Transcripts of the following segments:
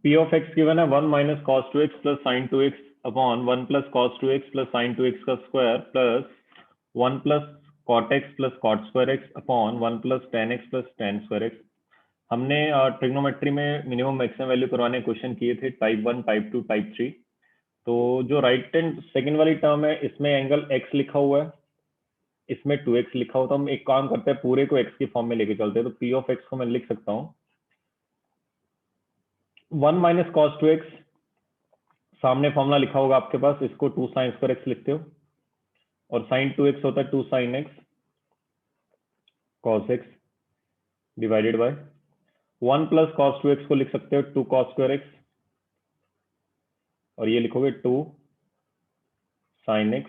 P of x given है 1 minus cos 2x plus sin 2x upon 1 plus cos 2x plus sin 2x का square plus 1 plus cot x plus cot square x upon 1 plus tan x plus tan square x। हमने trigonometry में minimum maximum value करवाने question किए थे type 1, type 2, type 3। तो जो right hand second वाली term है इसमें एंगल x लिखा हुआ है, इसमें 2x लिखा हुआ। तो हम एक काम करते हैं, पूरे को x की फॉर्म में लेके चलते हैं। तो p ऑफ x को मैं लिख सकता हूँ 1 माइनस कॉस 2x, सामने फॉर्मूला लिखा होगा आपके पास, इसको 2 साइन स्क्वायर x लिखते हो, और साइन 2x होता है 2 sine x cos x divided by 1 plus cos 2x को लिख सकते हो 2 कॉस स्क्वायर x, और ये लिखोगे 2 साइन x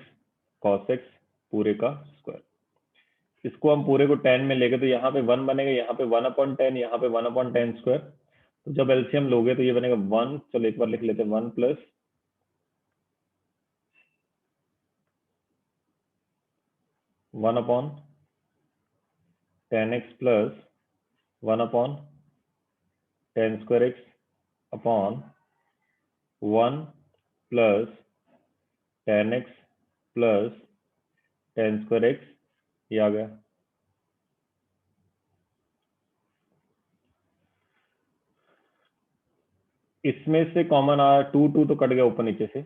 कॉस x पूरे का स्क्वायर। इसको हम पूरे को 10 में लेंगे तो यहाँ पे 1 बनेगा, यहाँ पे 1/10, यहाँ पे 1/10 स्क्वायर। तो जब एलसीएम लोगे तो ये बनेगा 1। चलो एक बार लिख लेते हैं 1 plus 1/10x plus 1/10 square x upon 1 plus 10x plus 10 square x, ये आ गया। इसमें से कॉमन आया 2 2 तो कट गया ऊपर नीचे से।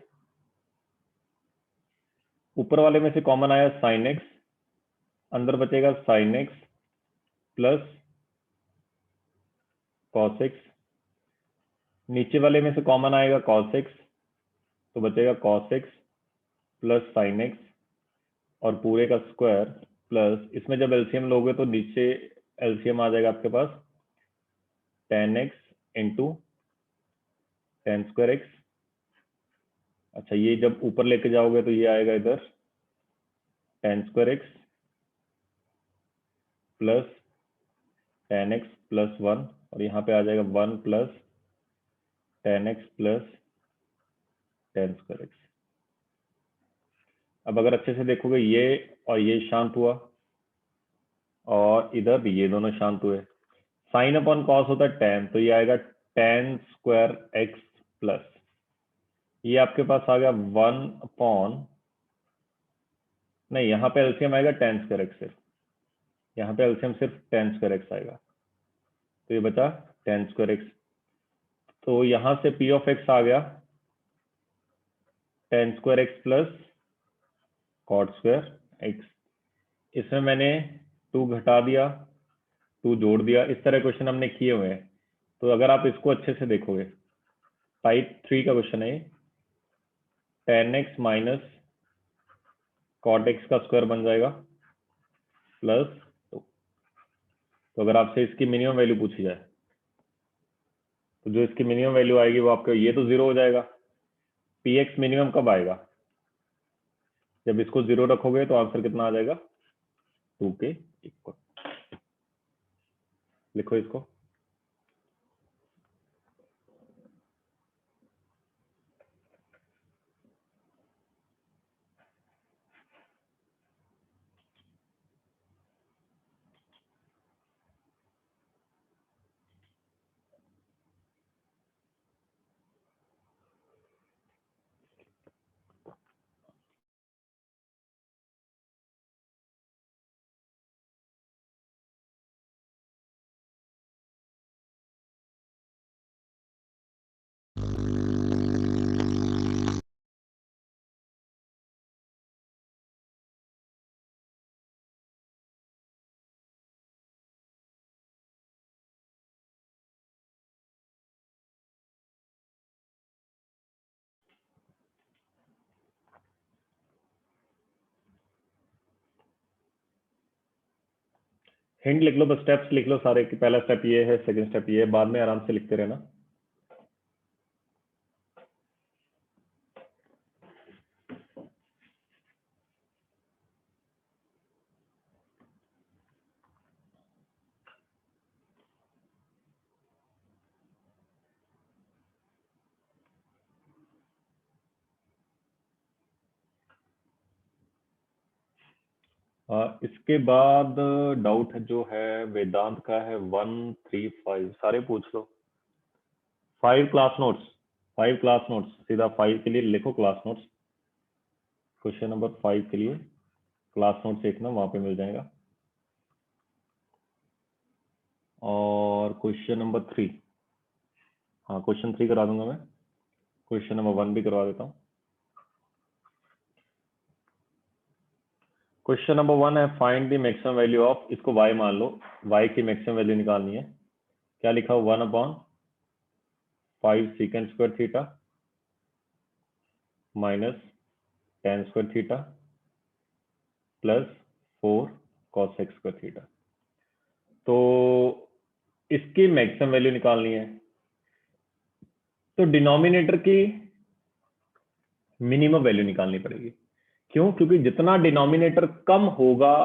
ऊपर वाले में से कॉमन आया साइन x, अंदर बचेगा sine x plus cos x। नीचे वाले में से कॉमन आएगा कॉस x, तो बचेगा cos x plus sign x और पूरे का स्क्वायर प्लस, इसमें जब एलसीएम लोगे तो नीचे एलसीएम आ जाएगा आपके पास tan x into tan square x। अच्छा, ये जब ऊपर लेके जाओगे तो ये आएगा इधर tan square x plus tan x plus 1, और यहाँ पे आ जाएगा 1 plus tan x plus tan square x। अब अगर अच्छे से देखोगे ये और ये शांत हुआ, और इधर भी ये दोनों शांत हुए। साइन अपॉन कॉस होता है tan, तो ये आएगा tan स्क्वायर x प्लस, ये आपके पास आ गया 1 अपॉन, नहीं यहाँ पे एलसीएम आएगा tan स्क्वायर x, सिर्फ यहाँ पे एलसीएम सिर्फ tan स्क्वायर x आएगा, तो ये बचा tan स्क्वायर x। तो यहाँ से p ऑफ x आ गया tan square x plus cot square x। इसमें मैंने 2 घटा दिया, 2 जोड़ दिया, इस तरह क्वेश्चन हमने किए हुए हैं। तो अगर आप इसको अच्छे से देखोगे, टाइप 3 का क्वेश्चन है, tan x minus cot x का स्क्वायर बन जाएगा प्लस 2। तो अगर आपसे इसकी मिनिमम वैल्यू पूछी जाए तो जो इसकी मिनिमम वैल्यू आएगी वो आपका, ये तो 0 हो जाएगा। पी एक्स मिनिमम कब आएगा? जब इसको 0 रखोगे तो आंसर कितना आ जाएगा? 2 के इक्वल। लिखो इसको। हिंट लिख लो, बस स्टेप्स लिख लो सारे कि पहला स्टेप ये है, सेकंड स्टेप ये है, बाद में आराम से लिखते रहना। इसके बाद डाउट जो है वेदांत का है 1, 3, 5 सारे पूछ लो। 5 क्लास नोट्स, 5 क्लास नोट्स, सीधा 5 के लिए लिखो क्लास नोट्स। क्वेश्चन नंबर 5 के लिए क्लास नोट्स देखना, वहां पे मिल जाएगा। और क्वेश्चन नंबर 3, हाँ क्वेश्चन 3 करा दूंगा मैं, क्वेश्चन नंबर 1 भी करवा देता हूँ। क्वेश्चन नंबर 1 है find the maximum value of, इसको y मान लो, y की मैक्सिमम वैल्यू निकालनी है। क्या लिखा हो, 1/5 secant square theta minus tan square theta plus 4 cos x square theta. तो इसकी मैक्सिमम वैल्यू निकालनी है, तो डिनोमिनेटर की मिनिमम वैल्यू निकालनी पड़ेगी। क्यों? क्योंकि जितना डिनोमिनेटर कम होगा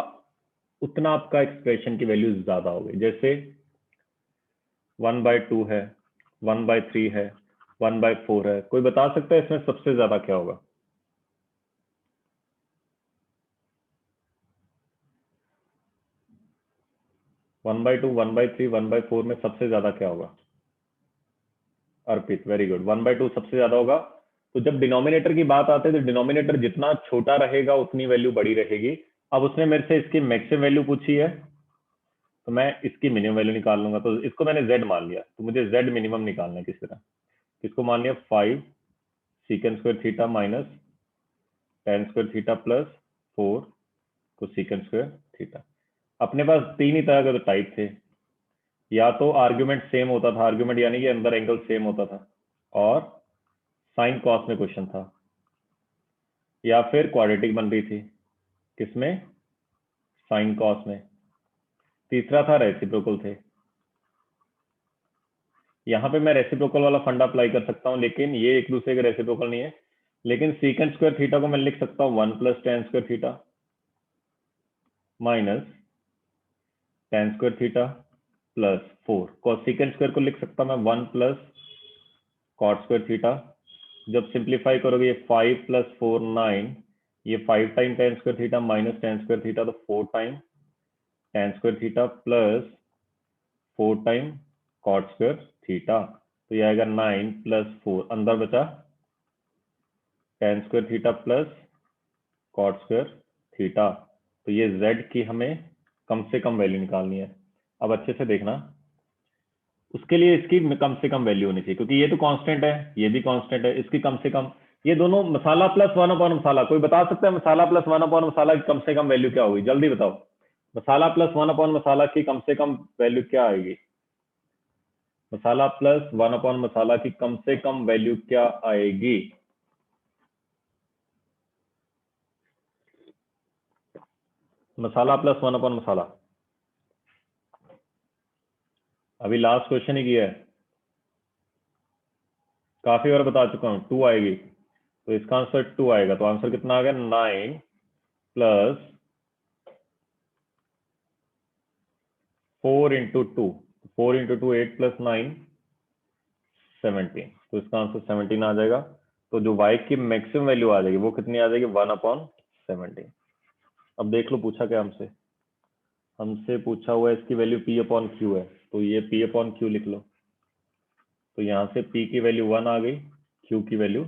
उतना आपका एक्सप्रेशन की वैल्यू ज्यादा होगी। जैसे 1/2 है, 1/3 है, 1/4 है, कोई बता सकता है इसमें सबसे ज्यादा क्या होगा? वन बाई 1/3, 1/4 में सबसे ज्यादा क्या होगा? अर्पित, वेरी गुड, 1/2 सबसे ज्यादा होगा। तो जब डिनोमिनेटर की बात आती है तो डिनोमिनेटर जितना छोटा रहेगा उतनी वैल्यू बड़ी रहेगी। अब उसने मेरे से इसकी मैक्सिमम वैल्यू पूछी है, तो मैं इसकी मिनिमम वैल्यू निकाल लूंगा। तो इसको मैंने z मान लिया, तो मुझे z मिनिमम निकालना है किस तरह। किसको मान लिया? 5 secant square theta minus tan square theta plus 4 cosecant square theta. अपने पास तीन ही तरह के तो टाइप थे, या तो आर्ग्यूमेंट सेम होता था, आर्ग्यूमेंट यानी कि अंदर एंगल सेम होता था, और साइन कॉस में क्वेश्चन था, या फिर क्वाड्रेटिक बन रही थी, किसमें? साइन कॉस में। तीसरा था रेसिप्रोकल थे। यहाँ पे मैं रेसिप्रोकल वाला फंडा अप्लाई कर सकता हूँ, लेकिन ये एक दूसरे के रेसिप्रोकल नहीं है। लेकिन सीकेंट स्क्वायर थीटा को मैं लिख सकता हूँ 1 + tan square theta minus tan square theta plus 4। Cosecant square को लिख सकता मैं 1 + cot स्क्वायर थीटा। जब सिंप्लीफाई करोगे ये 5 + 4 9, ये 5 time tan square theta minus tan square theta, तो 4 time tan square theta plus 4 time cot square theta. तो ये आएगा 9 + 4, अंदर बचा tan square theta plus cot square theta. तो ये z की हमें कम से कम वैल्यू निकालनी है। अब अच्छे से देखना, उसके लिए इसकी कम से कम वैल्यू होनी चाहिए, क्योंकि ये तो कांस्टेंट है, ये भी कांस्टेंट है, इसकी कम से कम। ये दोनों मसाला प्लस 1/, मसाला, कोई बता सकता है मसाला प्लस 1/, मसाला की कम से कम वैल्यू क्या होगी? जल्दी बताओ, मसाला प्लस 1/, मसाला की कम से कम वैल्यू क्या आएगी? मसाला प्लस 1/, मसाला की कम से कम वैल्यू क्या आएगी? मसाला प्लस 1/, मसाला। अभी लास्ट क्वेश्चन ही किया है, काफी बार बता चुका हूं, 2 आएगी। तो इसका आंसर 2 आएगा। तो आंसर कितना आ गया? 9 + 4 × 2, 4 × 2 8 + 9 17। तो इसका आंसर 17 आ जाएगा। तो जो y की मैक्सिमम वैल्यू आ जाएगी वो कितनी आ जाएगी? 1/17। अब देख लो पूछा क्या हमसे, हमसे पूछा हुआ है इसकी वैल्यू p/q है, तो ये p/q लिख लो। तो यहाँ से p की वैल्यू 1 आ गई, q की वैल्यू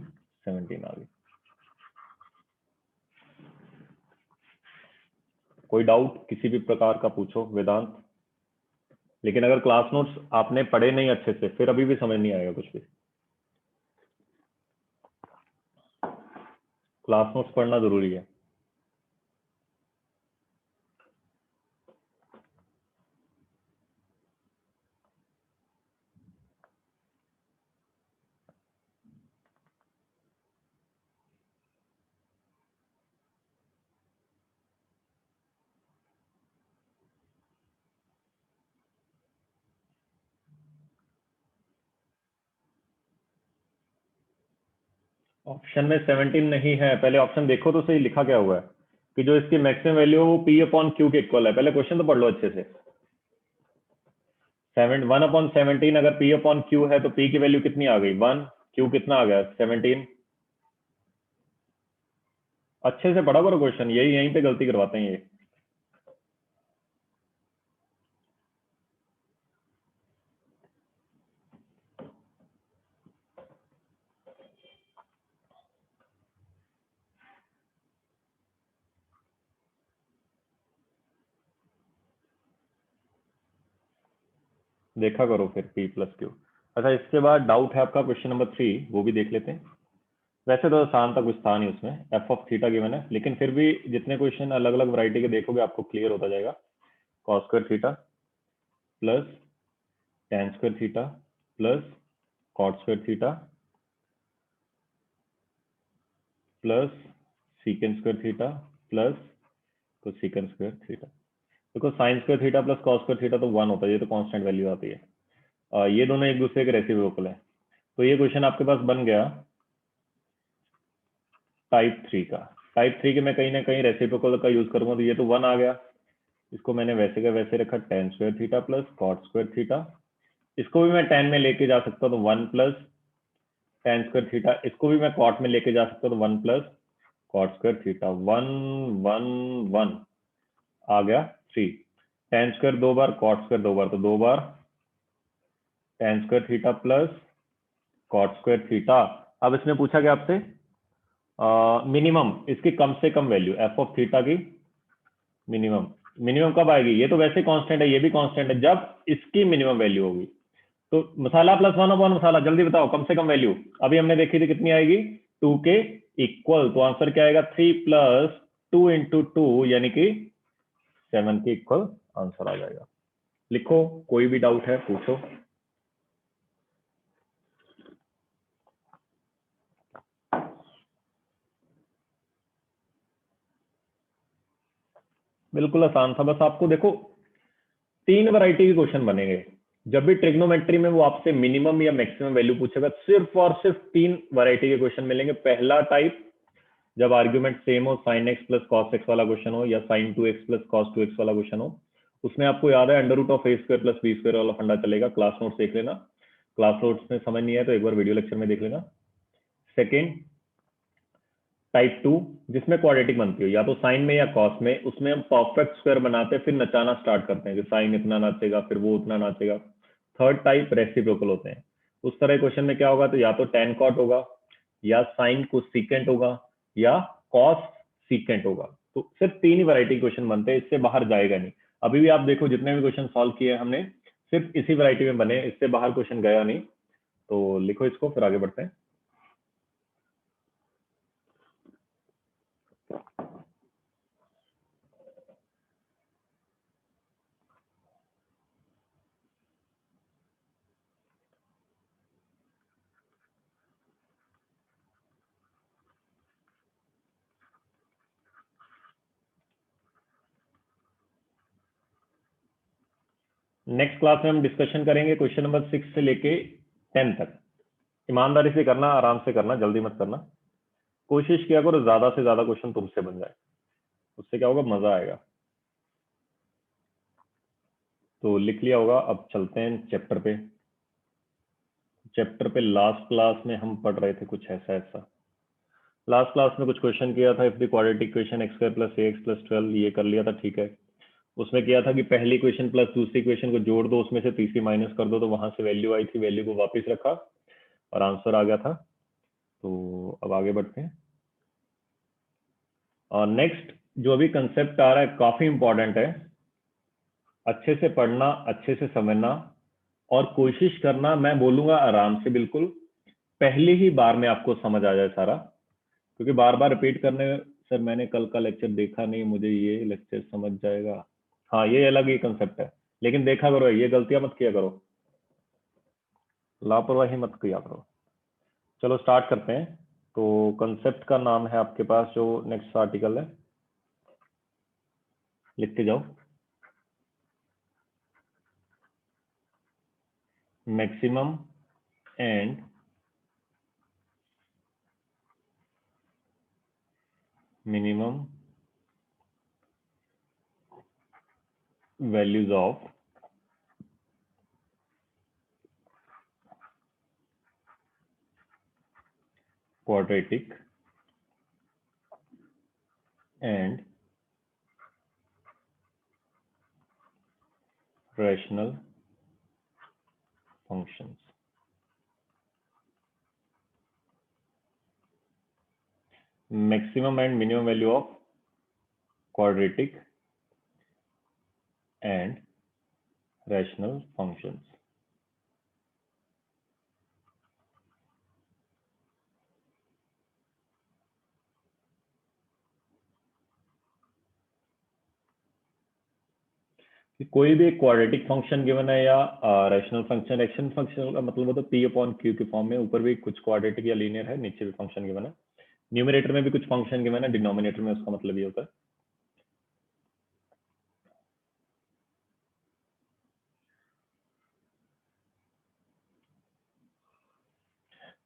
17 आ गई। कोई डाउट किसी भी प्रकार का पूछो वेदांत। लेकिन अगर क्लास नोट्स आपने पढ़े नहीं अच्छे से, फिर अभी भी समझ नहीं आएगा कुछ भी। क्लास नोट्स पढ़ना जरूरी है। ऑप्शन में 17 नहीं है, पहले ऑप्शन देखो तो सही लिखा क्या हुआ है कि जो इसकी मैक्सिमम वैल्यू है वो p/q के इक्वल है। पहले क्वेश्चन तो पढ़ लो अच्छे से। 1/17 अगर p/q है तो p की वैल्यू कितनी आ गई? 1, q कितना आ गया? 17। अच्छे से पढ़ा करो क्वेश्चन, यही यहीं पे गलती करवाते हैं ये। देखा करो फिर p प्लस क्यू। अच्छा, इसके बाद डाउट है आपका क्वेश्चन नंबर 3, वो भी देख लेते हैं। वैसे तो आसान था, कुछ था नहीं उसमें, एफ ऑफ थीटा गिवन है, लेकिन फिर भी जितने क्वेश्चन अलग अलग वैरायटी के देखोगे आपको क्लियर होता जाएगा। Cos square theta plus tan square theta plus cot square theta plus secant square theta plus cosecant square theta. देखो sine square theta plus cos square theta तो 1 होता है, ये तो कांस्टेंट वैल्यू आती है। ये दोनों एक दूसरे के रेसिप्रोकल है। तो ये क्वेश्चन आपके पास बन गया टाइप 3 का। टाइप 3 के मैं कहीं ना कहीं रेसिप्रोकल का यूज करूंगा, तो ये तो 1 आ गया, इसको मैंने वैसे का वैसे रखा tan square theta plus cot square theta. इसको भी मैं tan में लेके जा सकता हूँ तो 1 प्लस tan स्क्वायर थीटा, इसको भी मैं कॉट में लेके जा सकता हूँ तो 1 प्लस कॉट स्क्वायर थीटा। 1 1 1 आ गया 3। tan स्क्वायर 2 बार, कॉट स्क्वायर 2 बार, तो 2 बार tan square theta plus cot square theta. अब इसने पूछा कि आपसे मिनिमम इसकी कम से कम वैल्यू एफ ऑफ थीटा की मिनिमम। मिनिमम कब आएगी? ये तो वैसे कांस्टेंट है, ये भी कांस्टेंट है, जब इसकी मिनिमम वैल्यू होगी। तो मसाला प्लस 1/1 मसाला, जल्दी बताओ कम से कम वैल्यू। अभी हमने देखी थी कितनी आएगी, 2 के इक्वल। तो आंसर क्या आएगा? 3 प्लस 2 इंटू 2 यानी कि 7 के इक्वल आंसर आ जाएगा। लिखो, कोई भी डाउट है पूछो। बिल्कुल आसान था, बस आपको देखो 3 वैरायटी के क्वेश्चन बनेंगे। जब भी ट्रिग्नोमेट्री में वो आपसे मिनिमम या मैक्सिमम वैल्यू पूछेगा, सिर्फ और सिर्फ 3 वैरायटी के क्वेश्चन मिलेंगे। पहला टाइप, जब आर्ग्यूमेंट सेम हो, sin x plus cos x वाला क्वेश्चन हो या sin 2x plus cos 2x वाला क्वेश्चन हो। उसमें आपको याद है under root of A square plus B square वाला फंडा चलेगा। क्लास नोट्स देख लेना, क्लास नोट्स में समझ नहीं है तो एक बार वीडियो लेक्चर में देख लेना। सेकेंड टाइप 2, जिसमें क्वाड्रेटिक बनती हो, या तो साइन में या कॉस में, उसमें हम परफेक्ट स्क्वायर बनाते हैं, फिर नचाना स्टार्ट करते हैं कि साइन इतना नाचेगा फिर वो उतना नाचेगा। थर्ड टाइप रेसिप्रोकल होते हैं। उस तरह क्वेश्चन में क्या होगा, तो या तो tan कॉट होगा, या साइन कोसेकेंट होगा, या कॉस सीकेंट होगा। तो सिर्फ 3 ही वैरायटी क्वेश्चन बनते हैं, इससे बाहर जाएगा नहीं। अभी भी आप देखो जितने भी क्वेश्चन सॉल्व किए हमने सिर्फ इसी वैरायटी में बने, इससे बाहर क्वेश्चन गया नहीं। तो लिखो इसको, फिर आगे बढ़ते हैं। नेक्स्ट क्लास में हम डिस्कशन करेंगे क्वेश्चन नंबर 6 से लेके 10 तक। ईमानदारी से करना, आराम से करना, जल्दी मत करना। कोशिश किया करो ज्यादा से ज्यादा क्वेश्चन तुमसे बन जाए, उससे क्या होगा, मजा आएगा। तो लिख लिया होगा। अब चलते हैं चैप्टर पे। चैप्टर पे लास्ट क्लास में हम पढ़ रहे थे कुछ ऐसा ऐसा। लास्ट क्लास में कुछ क्वेश्चन किया था, if the quadratic equation x square plus ax plus 12, ये कर लिया था, ठीक है। उसमें किया था कि पहली इक्वेशन प्लस दूसरी इक्वेशन को जोड़ दो, उसमें से तीसरी माइनस कर दो, तो वहां से वैल्यू आई थी, वैल्यू को वापस रखा और आंसर आ गया था। तो अब आगे बढ़ते हैं। और नेक्स्ट जो अभी कंसेप्ट आ रहा है काफी इंपॉर्टेंट है, अच्छे से पढ़ना, अच्छे से समझना, और कोशिश करना, मैं बोलूंगा आराम से, बिल्कुल पहली ही बार में आपको समझ आ जाए सारा। क्योंकि बार बार रिपीट करने, सर मैंने कल का लेक्चर देखा नहीं, मुझे ये लेक्चर समझ जाएगा, हाँ ये अलग ही कंसेप्ट है। लेकिन देखा करो, ये गलतियां मत किया करो, लापरवाही मत किया करो। चलो स्टार्ट करते हैं। तो कंसेप्ट का नाम है आपके पास जो नेक्स्ट आर्टिकल है, लिखते जाओ। Maximum and minimum values of quadratic and rational functions. Maximum and minimum value of quadratic and rational functions. कि कोई भी क्वाड्रेटिक फंक्शन गिवन है या रैशनल फंक्शन, रैशनल फंक्शन का मतलब होता है पी अपॉन क्यू के फॉर्म में, ऊपर भी कुछ क्वाड्रेटिक या लीनियर है, नीचे भी फंक्शन गिवन है, न्यूमरेटर में भी कुछ फंक्शन गिवन है, डिनोमिनेटर में उसका मतलब ये होता है।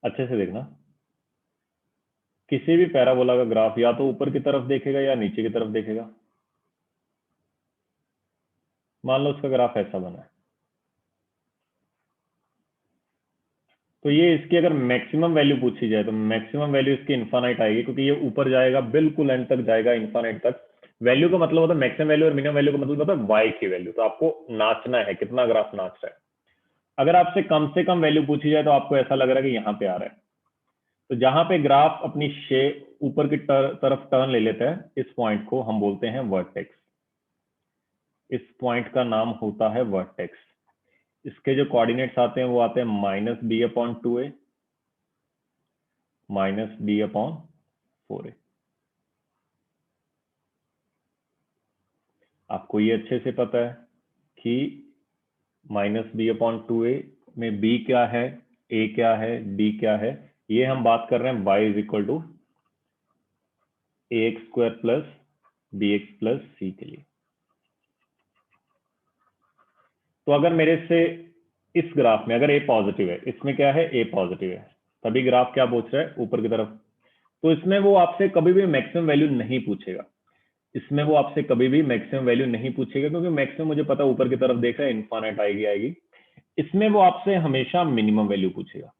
अच्छे से देखना, किसी भी पैराबोला का ग्राफ या तो ऊपर की तरफ देखेगा या नीचे की तरफ देखेगा। मान लो उसका ग्राफ ऐसा बना है, तो ये इसकी अगर मैक्सिमम वैल्यू पूछी जाए तो मैक्सिमम वैल्यू इसकी इन्फानाइट आएगी, क्योंकि ये ऊपर जाएगा, बिल्कुल एंड तक जाएगा, इन्फानाइट तक। वैल्यू का मतलब होता है मैक्सिमम वैल्यू, और मिनिमम वैल्यू का मतलब होता है वाई की वैल्यू। तो आपको नाचना है, कितना ग्राफ नाच रहा है। अगर आपसे कम वैल्यू पूछी जाए तो आपको ऐसा लग रहा है कि यहाँ पे आ रहा है। तो जहां पे ग्राफ अपनी शेप ऊपर की तरफ टर्न ले लेता है, इस पॉइंट को हम बोलते हैं वर्टेक्स। इस पॉइंट का नाम होता है वर्टेक्स। इसके जो कोऑर्डिनेट्स आते हैं वो आते हैं -b/2a -b/4a। आपको ये अच्छे से पता है कि -b/2a में b क्या है, a क्या है, d क्या है। ये हम बात कर रहे हैं y = ax² + bx + c के लिए। तो अगर मेरे से इस ग्राफ में अगर a पॉजिटिव है, इसमें क्या है, a पॉजिटिव है, तभी ग्राफ क्या पूछ रहा है, ऊपर की तरफ। तो इसमें वो आपसे कभी भी मैक्सिमम वैल्यू नहीं पूछेगा, इसमें वो आपसे कभी भी मैक्सिमम वैल्यू नहीं पूछेगा, क्योंकि मैक्सिमम मुझे पता ऊपर की तरफ देख रहा है, इनफाइनाइट आएगी। इसमें वो आपसे हमेशा मिनिमम वैल्यू पूछेगा।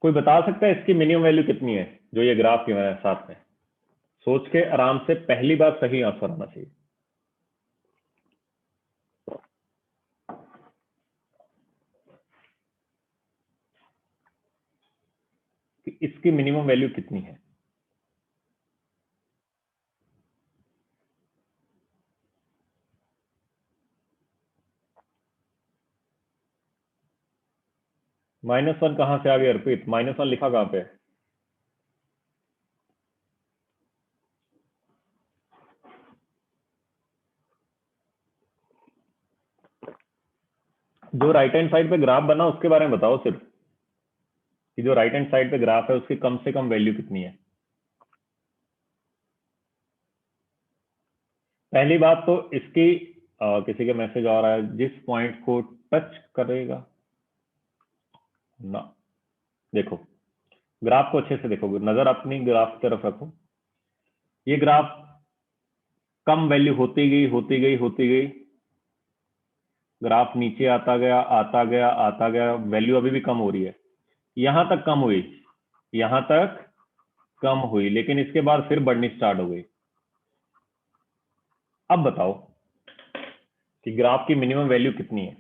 कोई बता सकता है इसकी मिनिमम वैल्यू कितनी है, जो ये ग्राफ की है साथ में? सोच के आराम से, पहली बार सही आंसर आना चाहिए। कि इसकी मिनिमम वैल्यू कितनी है। -1 कहां से आ गया अर्पित? -1 लिखा कहां पे? जो राइट हैंड साइड पे ग्राफ बना उसके बारे में बताओ सिर्फ, कि जो राइट हैंड साइड पे ग्राफ है उसकी कम से कम वैल्यू कितनी है। पहली बात तो इसकी किसी का मैसेज आ रहा है, जिस पॉइंट को टच करेगा ना। देखो, ग्राफ को अच्छे से देखो, नजर अपनी ग्राफ की तरफ रखो। ये ग्राफ कम वैल्यू होती गई, होती गई, होती गई, ग्राफ नीचे आता गया, आता गया, आता गया, वैल्यू अभी भी कम हो रही है। यहां तक कम हुई, यहां तक कम हुई, लेकिन इसके बाद फिर बढ़नी स्टार्ट हो गई। अब बताओ कि ग्राफ की मिनिमम वैल्यू कितनी है।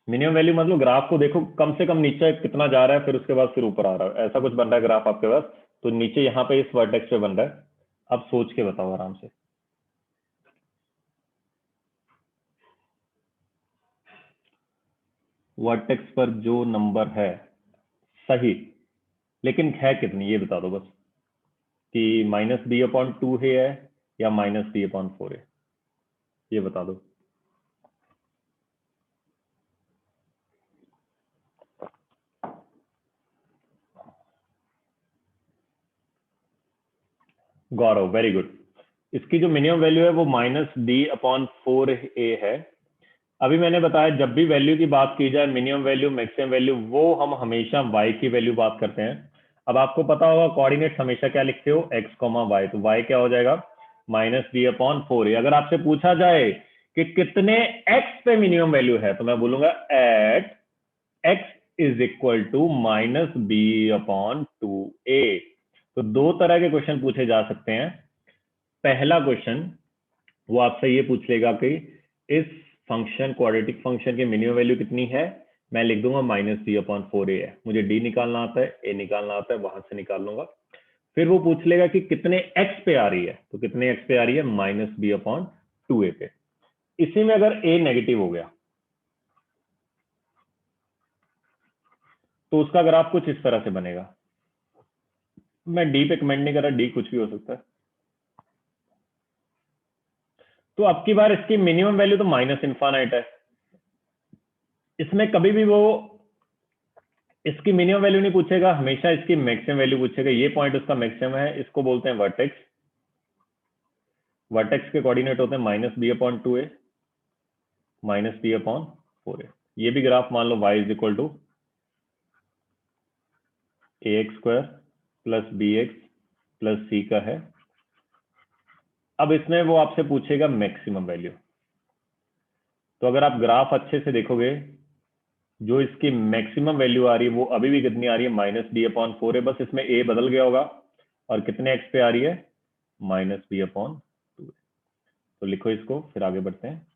मिनिमम वैल्यू मतलब ग्राफ को देखो, कम से कम नीचे कितना जा रहा है, फिर उसके बाद फिर ऊपर आ रहा है, ऐसा कुछ बन रहा है ग्राफ आपके पास। तो नीचे यहाँ पे इस वर्टेक्स पे बन रहा है। अब सोच के बताओ आराम से। वर्टेक्स पर जो नंबर है सही, लेकिन है कितनी, ये बता दो बस, कि -b/2 है या -b/4 है, ये बता दो। गौरव, वेरी गुड। इसकी जो मिनिमम वैल्यू है वो -d/4a है। अभी मैंने बताया, जब भी वैल्यू की बात की जाए, मिनिमम वैल्यू, मैक्सिमम वैल्यू, वो हम हमेशा y की वैल्यू बात करते हैं। अब आपको पता होगा कोऑर्डिनेट्स हमेशा क्या लिखते हो, x, y। तो y क्या हो जाएगा, -d/4a। अगर आपसे पूछा जाए कि कितने x पे मिनिमम वैल्यू है, तो मैं बोलूंगा एट x = -b/2a। तो दो तरह के क्वेश्चन पूछे जा सकते हैं। पहला क्वेश्चन वो आपसे ये पूछ लेगा कि इस फंक्शन, क्वाड्रेटिक फंक्शन की मिनिमम वैल्यू कितनी है। मैं लिख दूंगा -d/4a है। मुझे d निकालना आता है, a निकालना आता है, वहां से निकाल लूंगा। फिर वो पूछ लेगा कि कितने x पे आ रही है, तो कितने x पे आ रही है, -b/2a पे। इसी में अगर a नेगेटिव हो गया तो उसका ग्राफ कुछ इस तरह से बनेगा। मैं डी पे कमेंट नहीं कर रहा, डी कुछ भी हो सकता है। तो अब की बार इसकी मिनिमम वैल्यू तो माइनस इन्फानाइट है, इसमें कभी भी वो इसकी मिनिमम वैल्यू नहीं पूछेगा, हमेशा इसकी मैक्सिमम वैल्यू पूछेगा। ये पॉइंट उसका मैक्सिमम है, इसको बोलते हैं वर्टेक्स। वर्टेक्स के कोऑर्डिनेट होते हैं minus B upon 2a minus B upon 4a। ये भी ग्राफ मान लो y is equal to ax² plus bx plus c का है। अब इसमें वो आपसे पूछेगा मैक्सिमम वैल्यू। तो अगर आप ग्राफ अच्छे से देखोगे, जो इसकी मैक्सिमम वैल्यू आ रही है वो अभी भी कितनी आ रही है, माइनस बी अपॉन 4a। बस इसमें a बदल गया होगा, और कितने x पे आ रही है, माइनस बी अपॉन 2। तो लिखो इसको, फिर आगे बढ़ते हैं।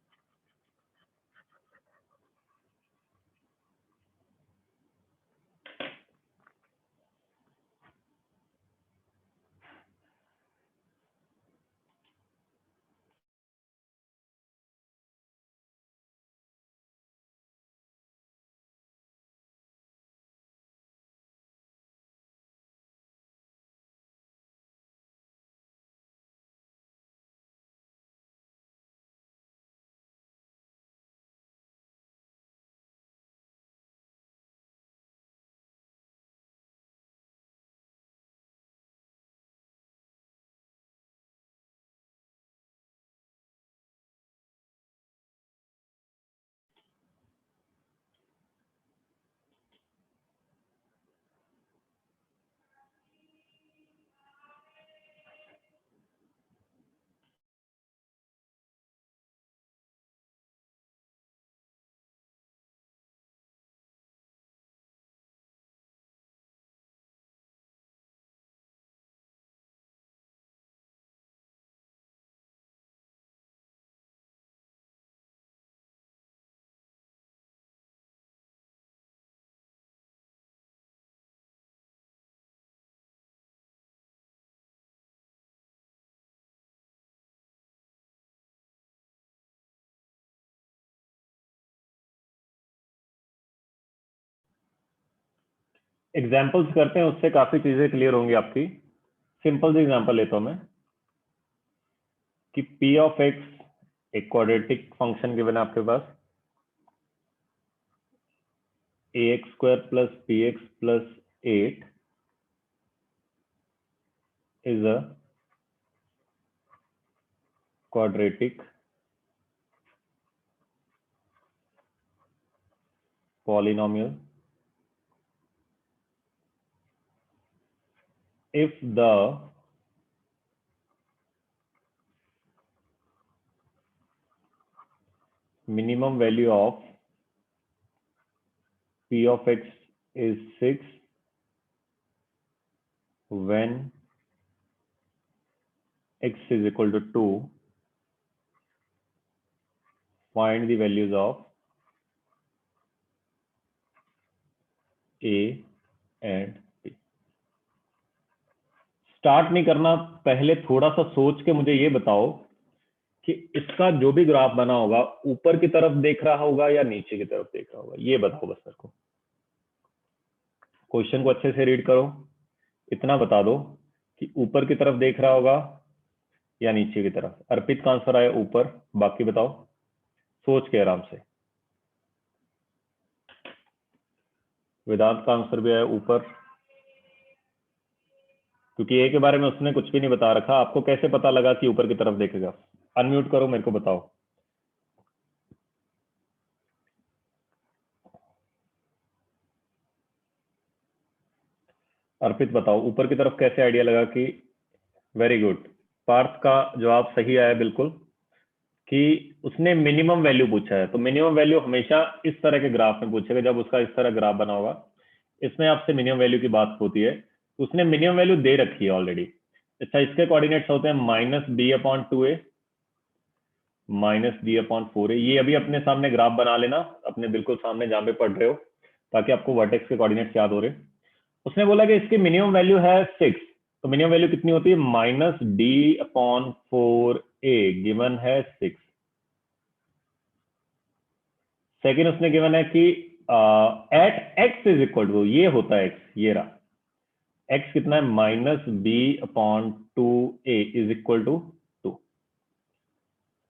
एग्जाम्पल्स करते हैं, उससे काफी चीजें क्लियर होंगी आपकी। सिंपल सी एग्जाम्पल लेता हूं मैं, कि p ऑफ x एक क्वाड्रेटिक फंक्शन गिवन है आपके पास, ax² plus bx plus 8 is a quadratic polynomial if the minimum value of p of x is 6 when x is equal to 2, find the values of a and b। Start नहीं करना, पहले थोड़ा सा सोच के मुझे ये बताओ कि इसका जो भी ग्राफ बना होगा ऊपर की तरफ देख रहा होगा या नीचे की तरफ देख रहा होगा, ये बताओ बस मेरे को। क्वेश्चन को अच्छे से रीड करो, इतना बता दो कि ऊपर की तरफ देख रहा होगा या नीचे की तरफ। अर्पित का आंसर आया ऊपर, बाकी बताओ सोच के आराम से। वेदांत का आंसर भी आया ऊपर, क्योंकि ए के बारे में उसने कुछ भी नहीं बता रखा। आपको कैसे पता लगा कि ऊपर की तरफ देखेगा? अनम्यूट करो, मेरे को बताओ। अर्पित बताओ ऊपर की तरफ कैसे आइडिया लगा कि। वेरी गुड, पार्थ का जवाब सही आया बिल्कुल, कि उसने मिनिमम वैल्यू पूछा है। तो मिनिमम वैल्यू हमेशा इस तरह के ग्राफ में पूछेगा, जब उसका इस तरह ग्राफ बना होगा, इसमें आपसे मिनिमम वैल्यू की बात होती है। तो उसने मिनिमम वैल्यू दे रखी है ऑलरेडी। अच्छा, इसके कोऑर्डिनेट्स होते हैं minus B upon 2a minus B upon 4a। ये अभी अपने सामने ग्राफ बना लेना, अपने बिल्कुल सामने जहां पे पढ़ रहे हो, ताकि आपको वर्टेक्स के कोऑर्डिनेट्स याद हो रहे। उसने बोला कि इसकी मिनिमम वैल्यू है 6, तो मिनिमम वैल्यू कितनी होती है, minus D upon 4a, given है 6। सेकेंड उसने गिवन है कि at X is equal to, ये होता है एक्स, ये रहा। x कितना है -b/2a इज इक्वल टू 2।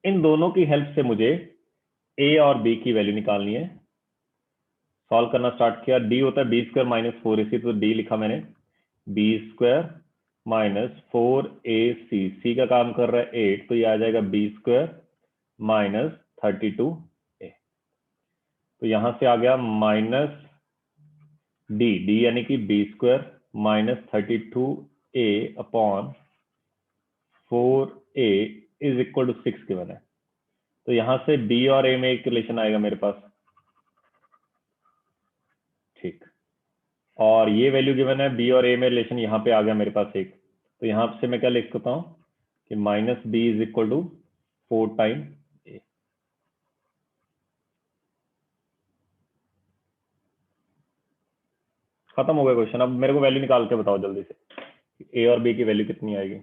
इन दोनों की हेल्प से मुझे a और b की वैल्यू निकालनी है। सॉल्व करना स्टार्ट किया। d होता है b² - 4ac, तो d लिखा मैंने b² - 4ac। c का काम कर रहा है 8, तो ये आ जाएगा b² - 32a। तो यहां से आ गया माइनस d यानी कि b² - 32a upon 4a is equal to 6 given है। तो यहां से b और a में एक रिलेशन आएगा मेरे पास, ठीक। और ये वैल्यू गिवन है, b और a में रिलेशन यहाँ पे आ गया मेरे पास एक। तो यहाँ से मैं क्या लिख सकता हूँ कि -b is equal to 4 time a। खत्म हो गया क्वेश्चन। अब मेरे को वैल्यू निकाल के बताओ जल्दी से, a और b की वैल्यू कितनी आएगी।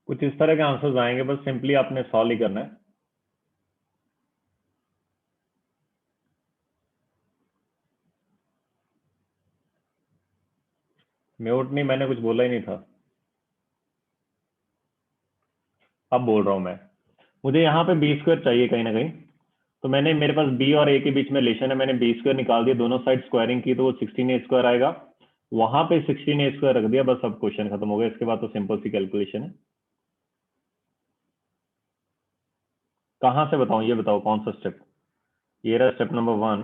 कुछ इस तरह के आंसर्स आएंगे, बस सिंपली आपने सॉल्व ही करना है। म्यूट नहीं, मैंने कुछ बोला ही नहीं था। अब बोल रहा हूं मैं, मुझे यहाँ पे b² चाहिए कहीं ना कहीं। तो मैंने, मेरे पास b और a के बीच में रिलेशन है, मैंने b² निकाल दिया, दोनों साइड स्क्वायरिंग की तो वो 16a² आएगा। वहां पे 16a² रख दिया, बस अब क्वेश्चन खत्म हो गया। इसके बाद तो सिंपल सी कैलकुलेशन है। कहाँ से बताऊं, ये बताओ कौन सा स्टेप। ये रहा स्टेप नंबर 1,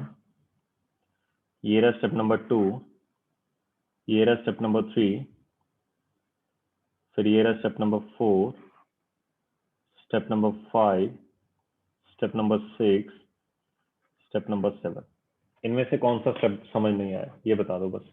ये रहा स्टेप नंबर 2, ये रहा स्टेप नंबर 3, फिर ये रहा step number 4, step number 5, step number 6, step number 7। इनमें से कौन सा स्टेप समझ नहीं आया, ये बता दो बस।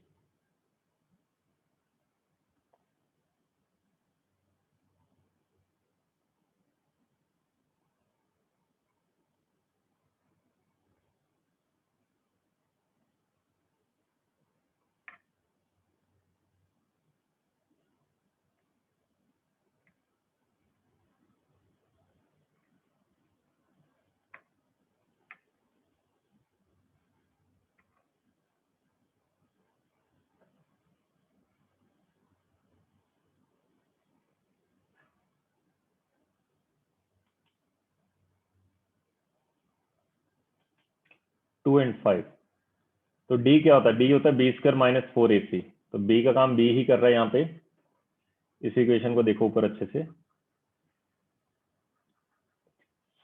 Two and 5। तो डी क्या होता है, डी होता है b² - 4ac। तो बी का काम बी ही कर रहा है यहाँ पे। इस इक्वेशन को देखो ऊपर अच्छे से,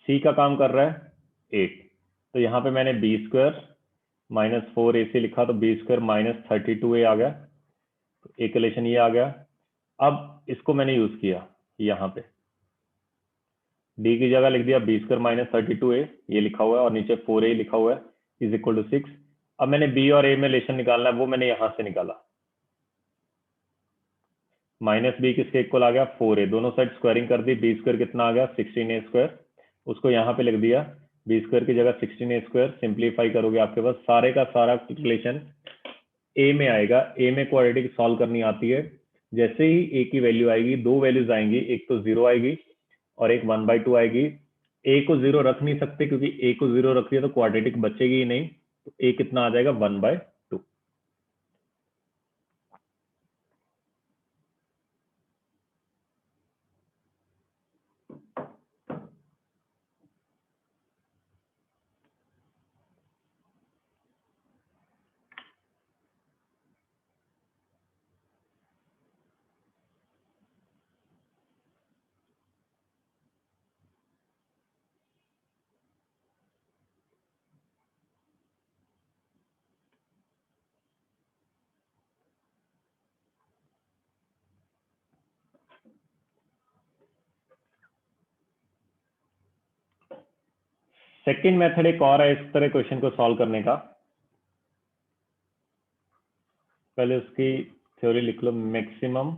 सी का काम कर रहा है 8। तो यहाँ पे मैंने b² - 4ac लिखा, तो b² - 32a आ गया। तो एक रिलेशन ये आ गया। अब इसको मैंने यूज किया यहाँ पे, डी की जगह लिख दिया बी स्क्वायर माइनस 32a, ये लिखा हुआ है, और नीचे 4a लिखा हुआ है इज इक्वल टू 6। अब मैंने बी और ए में रिलेशन निकालना है, वो मैंने यहां से निकाला। माइनस बी किसके इक्वल आ गया 4a, दोनों साइड स्क्वायरिंग कर दी, बी स्क्वायर कितना आ गया 16a स्क्वायर, उसको यहाँ पे लिख दिया, बी स्क्वायर की जगह 16a स्क्वायर। सिंप्लीफाई करोगे आपके पास सारे का सारा रिलेशन ए में आएगा। ए में क्वाड्रेटिक सॉल्व करनी आती है। जैसे ही ए की वैल्यू आएगी, दो वैल्यूज आएंगी, एक तो 0 आएगी और एक 1/2 आएगी। ए को 0 रख नहीं सकते क्योंकि ए को 0 रख दिया तो क्वाड्रेटिक बचेगी ही नहीं, तो ए कितना आ जाएगा 1/2। सेकेंड मेथड एक और है इस तरह क्वेश्चन को सॉल्व करने का। पहले उसकी थ्योरी लिख लो, maximum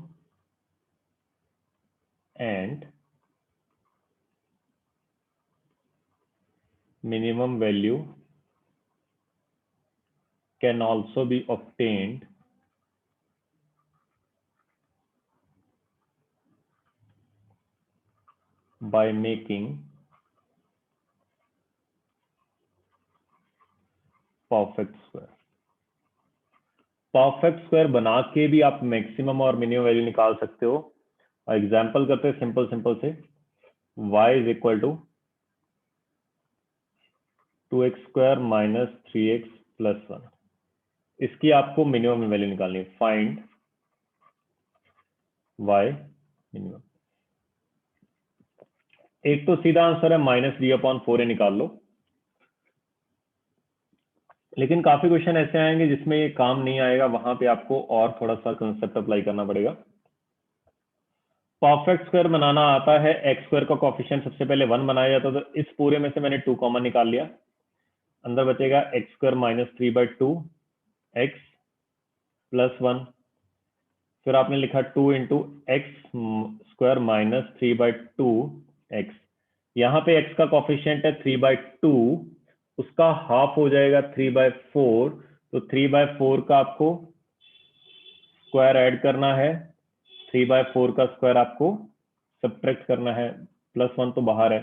and minimum value can also be obtained by making perfect square. Perfect square बना के भी आप मैक्सिमम और मिनिमम वैल्यू निकाल सकते हो। और एग्जांपल करते हैं सिंपल सिंपल से, y is equal to 2x square minus 3x plus 1। इसकी आपको मिनिमम वैल्यू निकालनी है। Find y minimum. एक तो सीधा आंसर है माइनस d/4a निकाल लो, लेकिन काफी क्वेश्चन ऐसे आएंगे जिसमें ये काम नहीं आएगा, वहां पे आपको और थोड़ा सा कंसेप्ट अप्लाई करना पड़ेगा। परफेक्ट स्क्वायर बनाना आता है, एक्स स्क्वायर का कोफिशिएंट सबसे पहले 1 बनाया जाता है, तो इस पूरे में से मैंने 2 कॉमन निकाल लिया, अंदर बचेगा x square minus 3/2 x plus 1। फिर आपने लिखा 2 into x square minus 3/2 x. यहाँ पे एक्स का कोफिशिएंट है 3/2, उसका हाफ हो जाएगा 3/4, तो 3/4 का आपको स्क्वायर ऐड करना है, 3/4 का स्क्वायर आपको सब्ट्रैक्ट करना है, प्लस 1 तो बाहर है।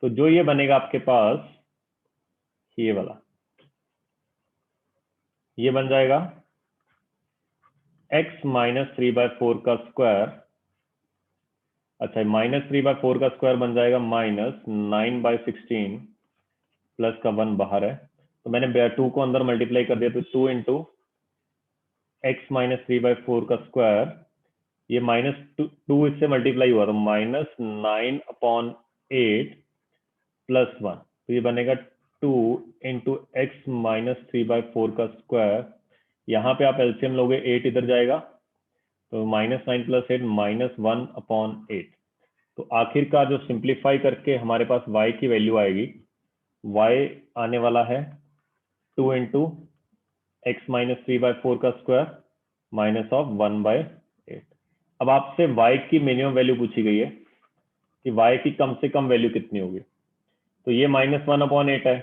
तो जो ये बनेगा आपके पास ये वाला, ये बन जाएगा x माइनस 3/4 का स्क्वायर। अच्छा, माइनस 3/4 का स्क्वायर बन जाएगा माइनस 9/16 प्लस का 1 बाहर है, तो मैंने 2 को अंदर मल्टीप्लाई कर दिया, तो 2 इंटू एक्स माइनस 3/4 का स्क्वायर, ये माइनस 2 इससे मल्टीप्लाई हुआ तो माइनस 9/8 प्लस 1, तो ये बनेगा 2 इंटू एक्स माइनस 3/4 का स्क्वायर। यहाँ पे आप एलसीएम लोगे, 8 इधर जाएगा, तो माइनस 9 प्लस 8 माइनस 1/8। तो आखिर का जो सिंप्लीफाई करके हमारे पास y की वैल्यू आएगी, y आने वाला है 2 इंटू एक्स माइनस 3/4 का स्क्वायर माइनस ऑफ 1/8। अब आपसे y की मिनिमम वैल्यू पूछी गई है कि y की कम से कम वैल्यू कितनी होगी, तो ये माइनस 1/8 है।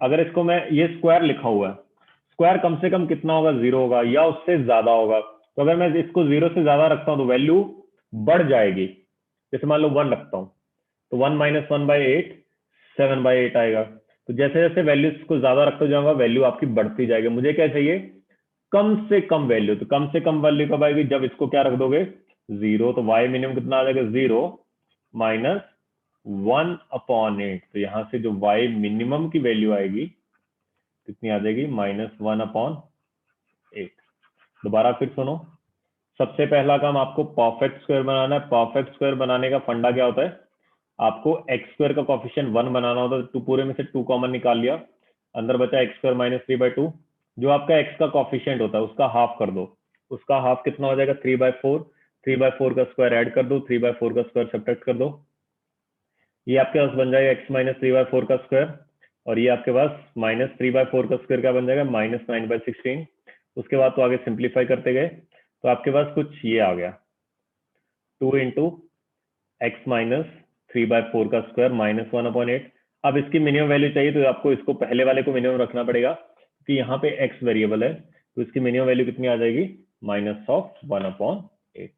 अगर इसको मैं, ये स्क्वायर लिखा हुआ है, स्क्वायर कम से कम कितना होगा, 0 होगा या उससे ज्यादा होगा। तो अगर मैं इसको 0 से ज्यादा रखता हूं तो वैल्यू बढ़ जाएगी। जैसे मान लो 1 रखता हूं तो 1 माइनस 1/8 7/8 आएगा। तो जैसे जैसे वैल्यू को ज्यादा रखते जाऊंगा वैल्यू आपकी बढ़ती जाएगी। मुझे क्या चाहिए, कम से कम वैल्यू। तो कम से कम वैल्यू कब आएगी, जब इसको क्या रख दोगे 0। तो y मिनिमम कितना आ जाएगा, 0 माइनस 1/8। तो यहां से जो y मिनिमम की वैल्यू आएगी कितनी आ जाएगी, माइनस 1/8। दोबारा फिर सुनो, सबसे पहला काम आपको परफेक्ट स्क्वायर बनाना है। परफेक्ट स्क्वायर बनाने का फंडा क्या होता है, आपको एक्स स्क्वायर का कोफिशिएंट 1 बनाना होता है। तो पूरे में से 2 कॉमन निकाल लिया, अंदर बचा एक्स स्क्वायर माइनस 3/2। जो आपका एक्स का कोफिशिएंट होता है उसका हाफ कर दो, उसका हाफ कितना हो जाएगा 3/4। 3/4 का स्क्वायर ऐड कर दो, 3/4 का स्क्वायर सब्ट्रैक्ट कर दो, ये आपके पास बन जाएगा x माइनस 3/4 का स्क्वायर, और ये आपके पास माइनस 3/4 का स्क्वायर क्या बन जाएगा -9/16। उसके बाद तो आगे सिंप्लीफाई करते गए तो आपके पास कुछ ये आ गया 2 इंटू एक्स माइनस 3/4 का स्क्वायर -1/8। अब इसकी मिनिमम वैल्यू चाहिए तो आपको इसको पहले वाले को मिनिमम रखना पड़ेगा कि यहाँ पे x वेरिएबल है, तो इसकी मिनिमम वैल्यू कितनी आ जाएगी -1/8।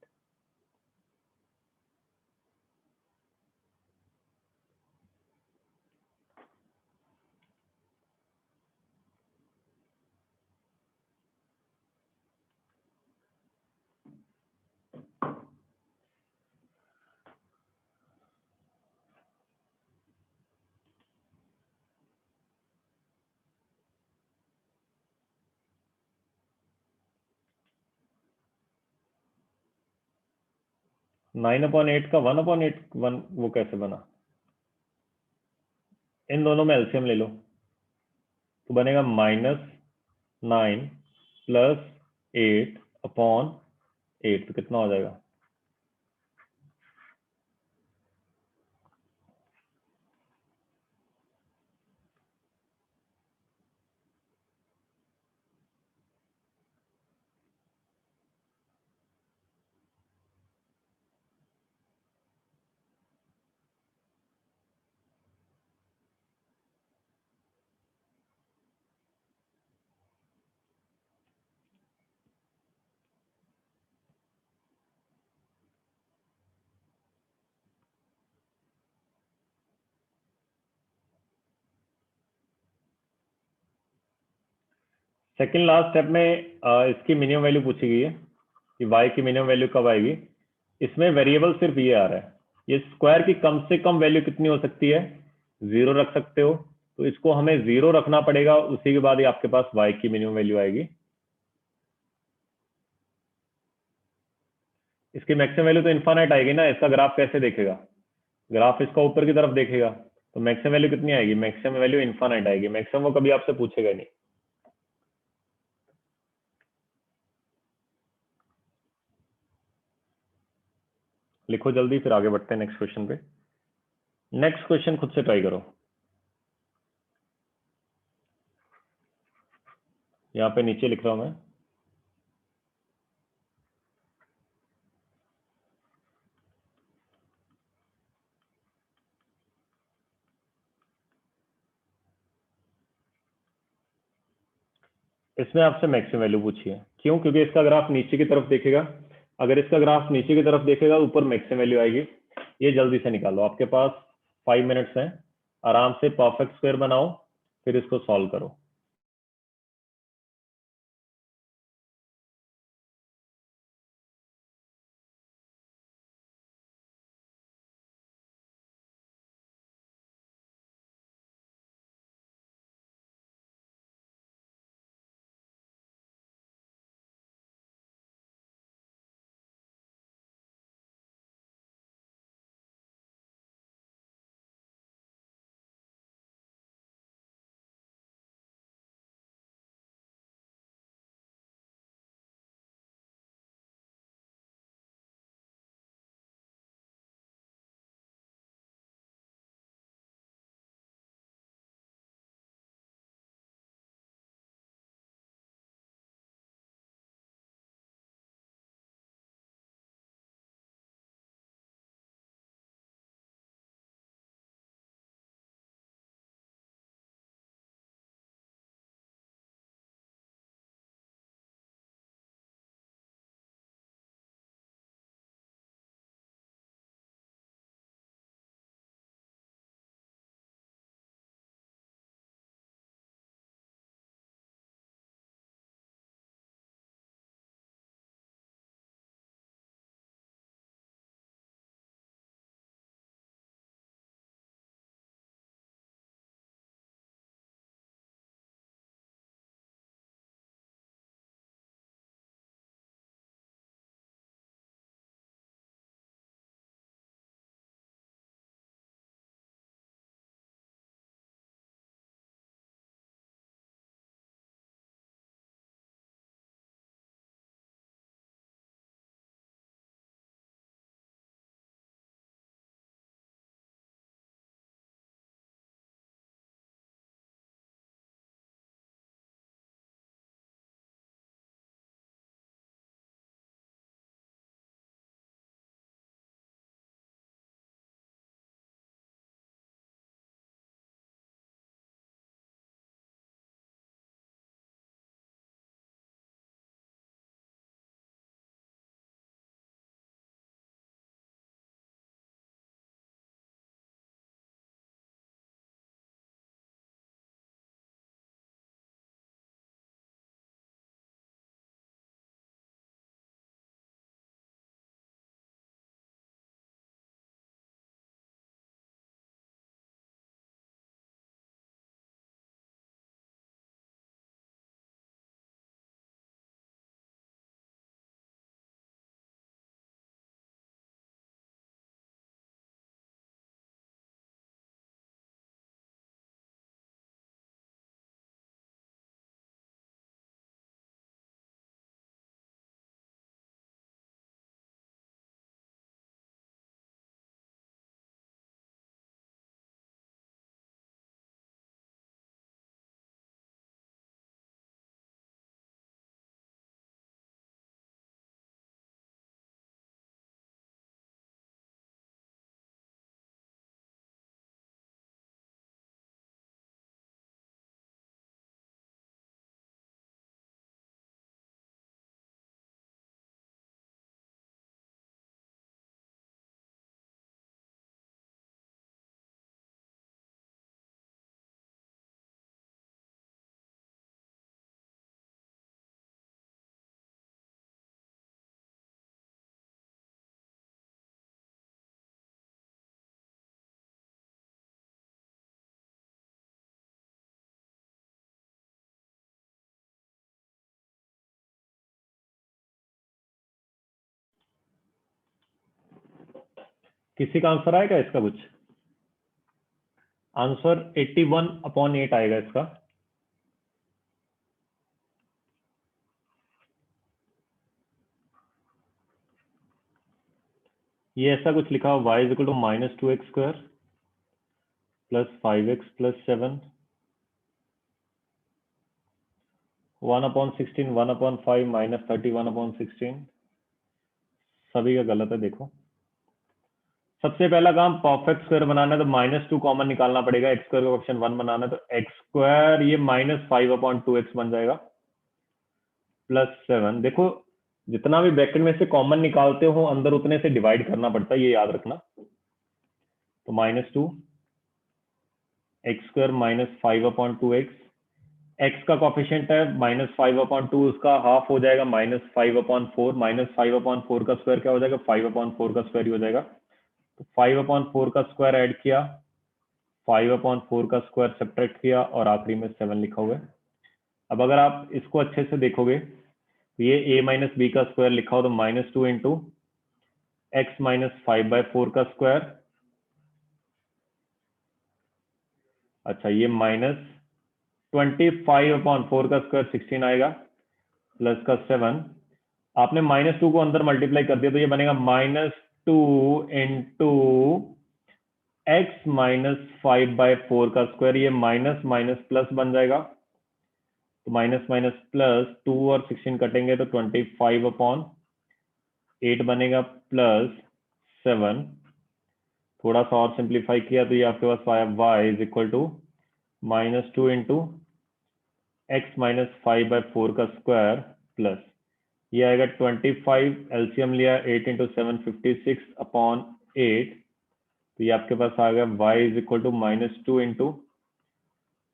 नाइन अपॉन एट का 1/8 वो कैसे बना? इन दोनों में एलसीएम ले लो तो बनेगा -9 प्लस 8/8, तो कितना हो जाएगा? सेकंड लास्ट स्टेप में इसकी मिनिमम वैल्यू पूछी गई है कि y की मिनिमम वैल्यू कब आएगी। इसमें वेरिएबल सिर्फ ये आ रहा है, ये स्क्वायर की कम से कम वैल्यू कितनी हो सकती है, 0 रख सकते हो, तो इसको हमें 0 रखना पड़ेगा, उसी के बाद ही आपके पास y की मिनिमम वैल्यू आएगी। इसकी मैक्सिमम वैल्यू तो इन्फानाइट आएगी ना, इसका ग्राफ कैसे देखेगा? ग्राफ इसका ऊपर की तरफ देखेगा, तो मैक्सिमम वैल्यू कितनी आएगी? मैक्सिमम वैल्यू इन्फानाइट आएगी, मैक्सिमम वो कभी आपसे पूछेगा नहीं। लिखो जल्दी, फिर आगे बढ़ते हैं नेक्स्ट क्वेश्चन पे। नेक्स्ट क्वेश्चन खुद से ट्राई करो, यहाँ पे नीचे लिख रहा हूं मैं। इसमें आपसे मैक्सिमम वैल्यू पूछी है, क्यों? क्योंकि इसका ग्राफ नीचे की तरफ देखेगा, अगर इसका ग्राफ नीचे की तरफ देखेगा ऊपर मैक्सिमम वैल्यू आएगी। ये जल्दी से निकालो, आपके पास 5 मिनट्स हैं, आराम से परफेक्ट स्क्वायर बनाओ, फिर इसको सॉल्व करो। किसी का आंसर आएगा इसका? कुछ आंसर 81/8 आएगा इसका। ये ऐसा कुछ लिखा हुआ y equal to -2x² + 5x + 7 1/16 1/5 -31/16। सभी का गलत है। देखो, सबसे पहला काम परफेक्ट स्क्वायर बनाना है तो -2 कॉमन निकालना पड़ेगा। x स्क्वायर का ऑप्शन 1 बनाना है तो x स्क्वायर ये -5/2x बन जाएगा +7। देखो, जितना भी ब्रैकेट में से कॉमन निकालते हो अंदर उतने से डिवाइड करना पड़ता है, ये याद रखना। तो -2 x स्क्वायर -5/2x, x का कॉफिशिएंट है -5/2, उसका हाफ हो जाएगा -5/4। -5/4 का स्क्वायर क्या हो जाएगा? 5/4 का स्क्वायर ही हो जाएगा। तो 5/4 का स्क्वायर ऐड किया, 5/4 का स्क्वायर सब्ट्रैक्ट किया और आखिरी में 7 लिखा हुआ है। अब अगर आप इसको अच्छे से देखोगे तो ये a - b का स्क्वायर लिखा हो तो -2 इंटू x - 5/4 का स्क्वायर, अच्छा ये -25/4 का स्क्वायर 16 आएगा प्लस का 7। आपने -2 को अंदर मल्टीप्लाई कर दिया तो ये बनेगा -2 इंटू x - 5/4 का स्क्वायर, ये माइनस माइनस प्लस बन जाएगा। तो माइनस माइनस प्लस 2 और 16 कटेंगे तो 25/8 बनेगा प्लस 7। थोड़ा सा और सिंप्लीफाई किया तो ये आपके पास आया y is equal to -2 into x - 5/4 का स्क्वायर प्लस ये आएगा 25, एलसीएम लिया 8 इंटू 7 56/8। तो ये आपके पास आ गया y is equal to -2 into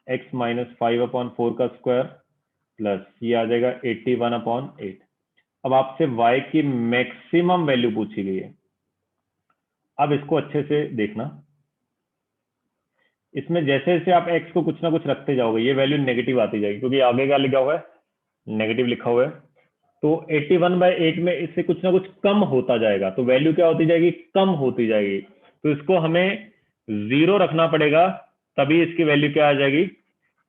x - 5/4 का स्क्वायर प्लस ये आ जाएगा 81/8। अब आपसे y की मैक्सिमम वैल्यू पूछी गई है। अब इसको अच्छे से देखना, इसमें जैसे जैसे आप x को कुछ ना कुछ रखते जाओगे ये वैल्यू नेगेटिव आती जाएगी, क्योंकि आगे क्या लिखा हुआ है? नेगेटिव लिखा हुआ है। तो 81/8 में इससे कुछ ना कुछ कम होता जाएगा, तो वैल्यू क्या होती जाएगी? कम होती जाएगी। तो इसको हमें 0 रखना पड़ेगा, तभी इसकी वैल्यू क्या आ जाएगी?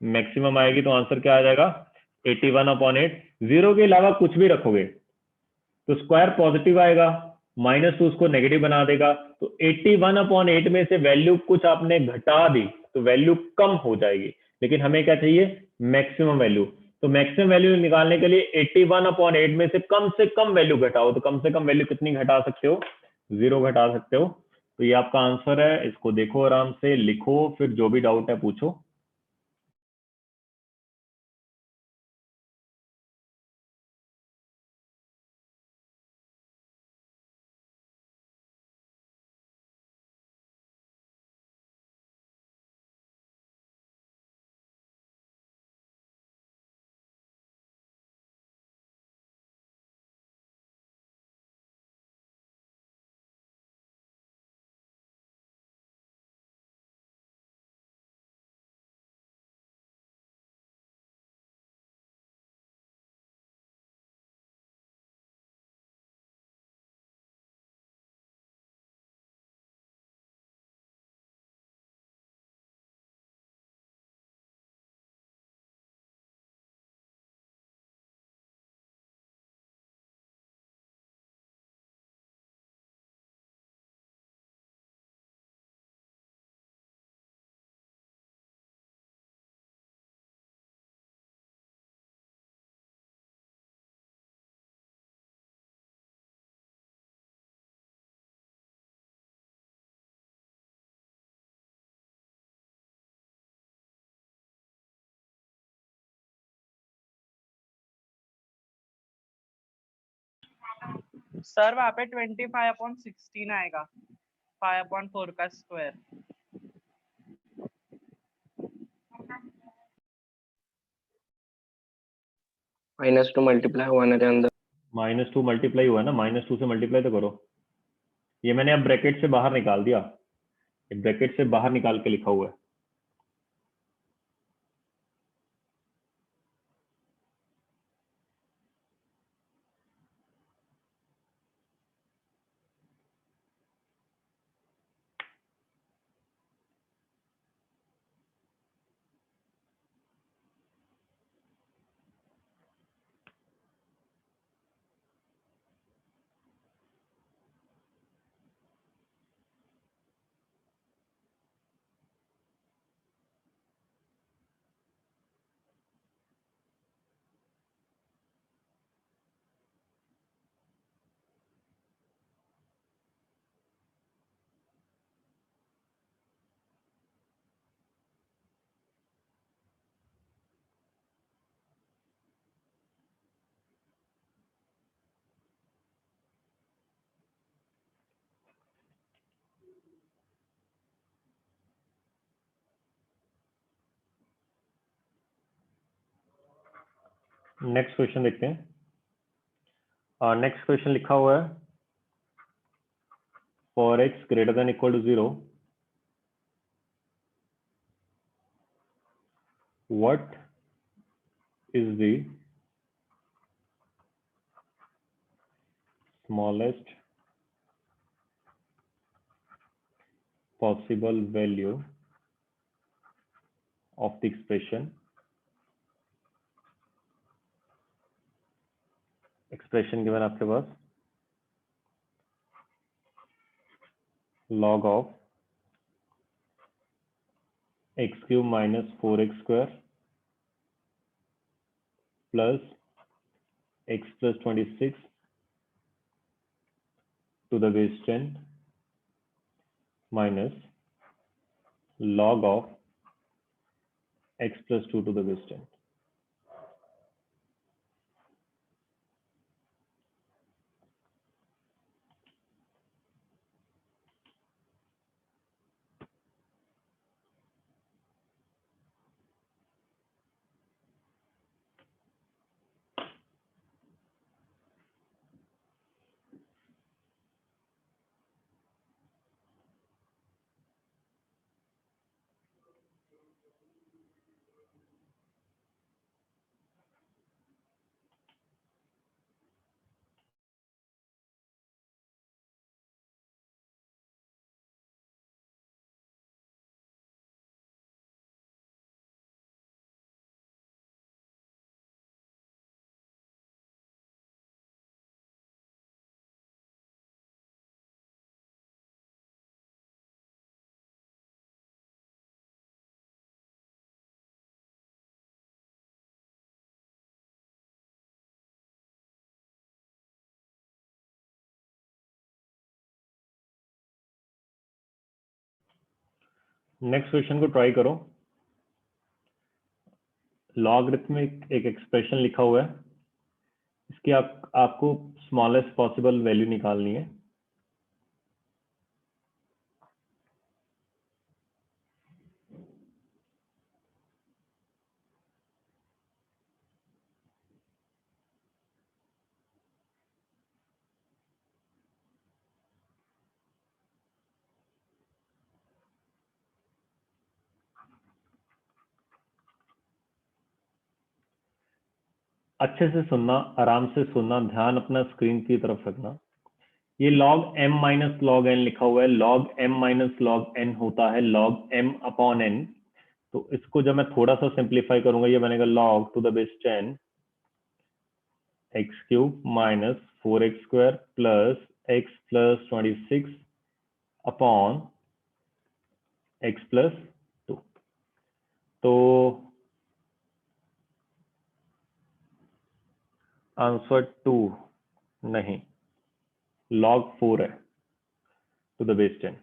मैक्सिमम आएगी। तो आंसर क्या आ जाएगा? 81/8। 0 के अलावा कुछ भी रखोगे तो स्क्वायर पॉजिटिव आएगा, -2 उसको नेगेटिव बना देगा। तो 81/8 में से वैल्यू कुछ आपने घटा दी तो वैल्यू कम हो जाएगी, लेकिन हमें क्या चाहिए? Maximum value. तो मैक्सिमम वैल्यू निकालने के लिए 81/8 में से कम वैल्यू घटाओ। तो कम से कम वैल्यू कितनी घटा सकते हो? 0 घटा सकते हो। तो ये आपका आंसर है। इसको देखो, आराम से लिखो, फिर जो भी डाउट है पूछो। सर वहाँ पे 25/16 आएगा, 5/4 का स्क्वायर। -2 मल्टीप्लाई हुआ ना अंदर। -2 मल्टीप्लाई हुआ ना, -2 से मल्टीप्लाई तो करो। ये मैंने अब ब्रैकेट से बाहर निकाल दिया, ब्रैकेट से बाहर निकाल के लिखा हुआ है। नेक्स्ट क्वेश्चन देखते हैं। नेक्स्ट क्वेश्चन लिखा हुआ है for x greater than equal to 0 what is the smallest possible value of the expression given आपके पास log of x cube minus 4x square plus x plus 26 to the base 10 minus log of x plus 2 to the base 10. Next question को try करो। Logarithmic एक expression लिखा हुआ है, इसकी आपको smallest possible value निकालनी है। अच्छे से सुनना, आराम से सुनना, ध्यान अपना स्क्रीन की तरफ रखना। ये log m minus log n लिखा हुआ है। log m minus log n होता है log m अपॉन n। तो इसको जब मैं थोड़ा सा सिंप्लीफाई करूंगा, ये बनेगा log to the base 10 x cube minus 4x square plus x plus 26 upon x plus 2। तो आंसर 2 नहीं, log 4 है टू द बेस 10।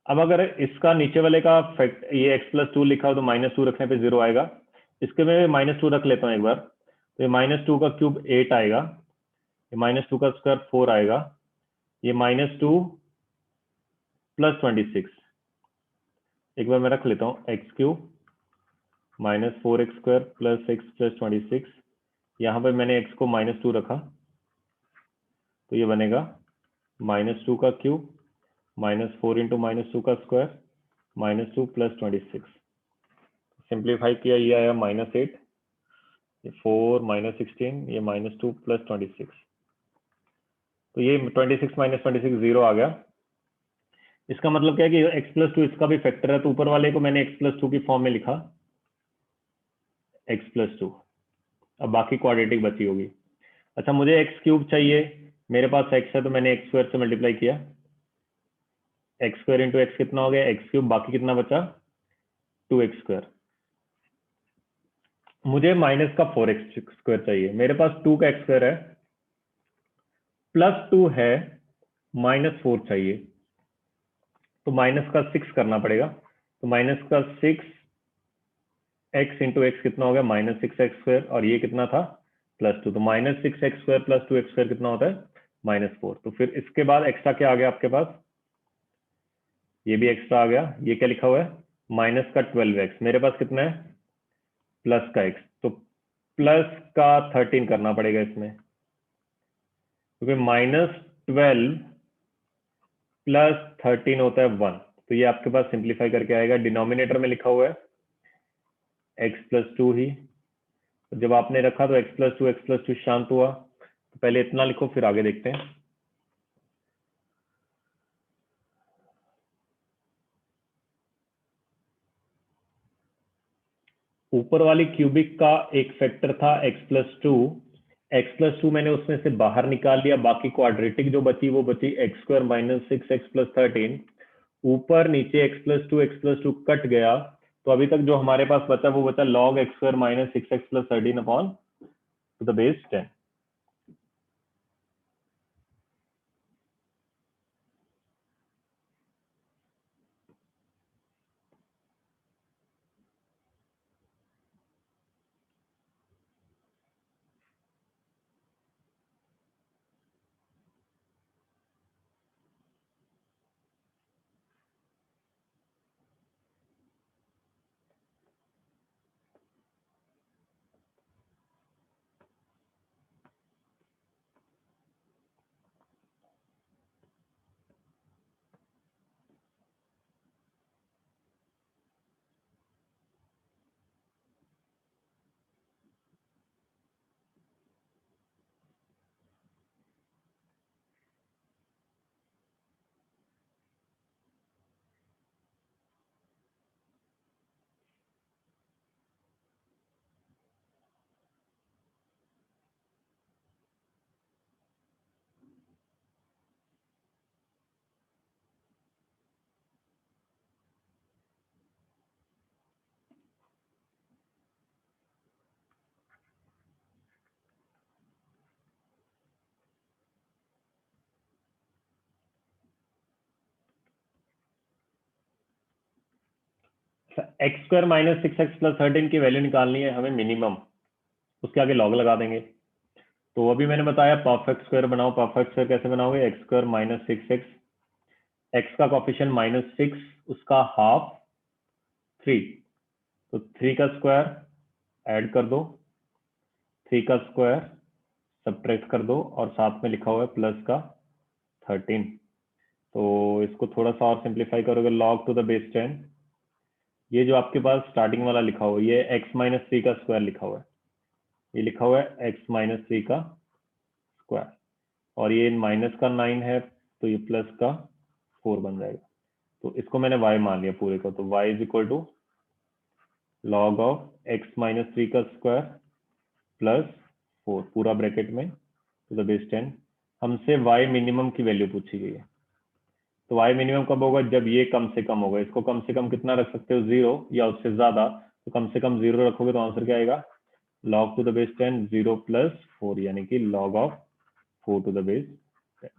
अब अगर इसका नीचे वाले का फैक्ट ये x प्लस 2 लिखा हो तो माइनस 2 रखने पे 0 आएगा। इसके में माइनस 2 रख लेता हूँ एक बार, तो ये माइनस 2 का क्यूब 8 आएगा, ये माइनस 2 का स्क्वायर 4 आएगा, ये माइनस 2 प्लस 26। एक बार मैं रख लेता हूँ x cube minus 4x square plus x plus 26। यहाँ पर मैंने x को माइनस 2 रखा, तो ये बनेगा माइनस 2 का क्यूब माइनस 4 इंटू माइनस 2 का स्क्वायर माइनस 2 प्लस 26। सिंप्लीफाई किया, ये आया माइनस 8, ये 4 माइनस 16, ये माइनस 2 प्लस 26। तो ये 26 माइनस 26 0 आ गया। इसका मतलब क्या है कि x प्लस 2 इसका भी फैक्टर है, तो ऊपर वाले को मैंने x प्लस 2 की फॉर्म में लिखा x प्लस 2। अब बाकी क्वाड्रेटिक बची होगी। अच्छा, मुझे x क्यूब चाहिए, मेरे पास x है तो मैंने x स्क्वायर से मल्टीप्लाई किया, x स्क्वायर इंटू एक्स कितना हो गया x क्यूब, बाकी कितना बचा 2x स्क्वायर। मुझे माइनस का 4x स्क्वायर चाहिए, मेरे पास 2 का x स्क्वायर है प्लस 2 है, माइनस 4 चाहिए, तो माइनस का 6 करना पड़ेगा। तो माइनस का 6 x इंटू एक्स कितना हो गया माइनस 6x स्क्वायर, और ये कितना था प्लस 2, तो minus 6x square plus 2x square कितना होता है माइनस 4। तो फिर इसके बाद एक्स्ट्रा क्या आ गया आपके पास, ये भी एक्स्ट्रा आ गया। ये क्या लिखा हुआ है माइनस का 12x, मेरे पास कितना है प्लस का x, तो प्लस का 13 करना पड़ेगा इसमें, क्योंकि -12 प्लस 13 होता है 1। तो ये आपके पास सिंप्लीफाई करके आएगा, डिनोमिनेटर में लिखा हुआ है x+2 ही। तो जब आपने रखा तो x+2 शांत हुआ। तो पहले इतना लिखो, फिर आगे देखते हैं। ऊपर वाली क्यूबिक का एक फैक्टर था x+2, x+2 मैंने उसमें से बाहर निकाल लिया, बाकी क्वाड्रेटिक जो बची वो बची x² - 6x + 13। ऊपर नीचे x+2 कट गया, तो अभी तक जो हमारे पास बचा वो बचा log x² - 6x + 13 upon two the base 10। x² - 6x + 13 की वैल्यू निकालनी है हमें मिनिमम, उसके आगे लॉग लगा देंगे। तो अभी मैंने बताया परफेक्ट स्क्वायर बनाओ। परफेक्ट स्क्वायर कैसे बनाओगे? x² - 6x, x का कॉफिशिएंट -6, उसका हाफ 3, तो 3 का स्क्वायर ऐड कर दो, 3 का स्क्वायर सब्ट्रैक्ट कर दो, और साथ में लिखा हुआ है प्लस का 13। तो इसको थोड़ा सा और सिंप्लीफाई करोगे, log टू द बेस 10। ये जो आपके पास स्टार्टिंग वाला लिखा हुआ है ये x - 3 का स्क्वायर लिखा हुआ है, ये लिखा हुआ है x - 3 का स्क्वायर, और ये माइनस का 9 है तो ये प्लस का 4 बन जाएगा। तो इसको मैंने y मान लिया पूरे को, तो y = log ऑफ x - 3 का स्क्वायर प्लस 4 पूरा ब्रैकेट में टू द बेस 10। हमसे y मिनिमम की वैल्यू पूछी गई है, तो y मिनिमम कब होगा? जब ये कम से कम होगा। इसको कम से कम कितना रख सकते हो? 0 या उससे ज्यादा। तो कम से कम 0 रखोगे तो आंसर क्या आएगा? log टू द बेस 10 0 + 4, यानी कि log of 4 to the base 10।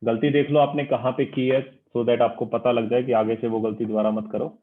गलती देख लो आपने कहाँ पे की है, सो दैट आपको पता लग जाए कि आगे से वो गलती दोबारा मत करो।